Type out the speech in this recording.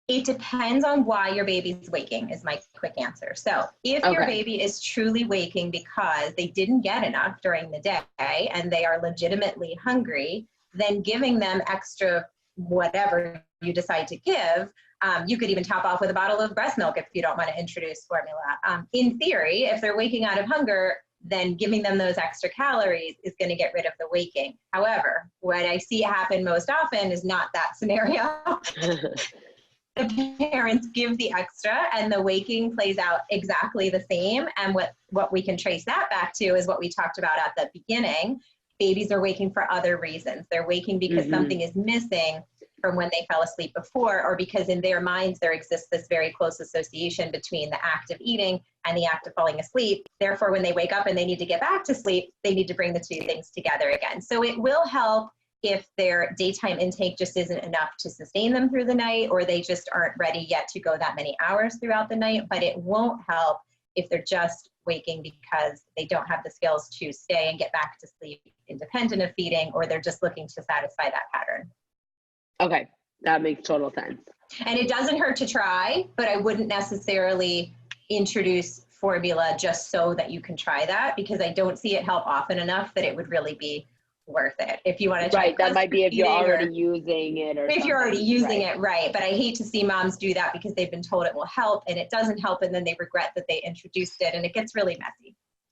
It depends on why your baby's waking is my quick answer. So if your baby is truly waking because they didn't get enough during the day and they are legitimately hungry, then giving them extra whatever you decide to give, you could even top off with a bottle of breast milk if you don't want to introduce formula. In theory, if they're waking out of hunger, then giving them those extra calories is going to get rid of the waking. However, what I see happen most often is not that scenario. The parents give the extra and the waking plays out exactly the same. And what we can trace that back to is what we talked about at the beginning. Babies are waking for other reasons. They're waking because something is missing from when they fell asleep before, or because in their minds there exists this very close association between the act of eating and the act of falling asleep. Therefore, when they wake up and they need to get back to sleep, they need to bring the two things together again. So it will help if their daytime intake just isn't enough to sustain them through the night, or they just aren't ready yet to go that many hours throughout the night. But it won't help if they're just waking because they don't have the skills to stay and get back to sleep independent of feeding, or they're just looking to satisfy that pattern. Okay, that makes total sense. And it doesn't hurt to try, but I wouldn't necessarily introduce formula just so that you can try that, because I don't see it help often enough that it would really be worth it. If you want to try, right, that might be if you're already using it, or if you're already using it, right? But I hate to see moms do that because they've been told it will help and it doesn't help, and then they regret that they introduced it, and it gets really messy.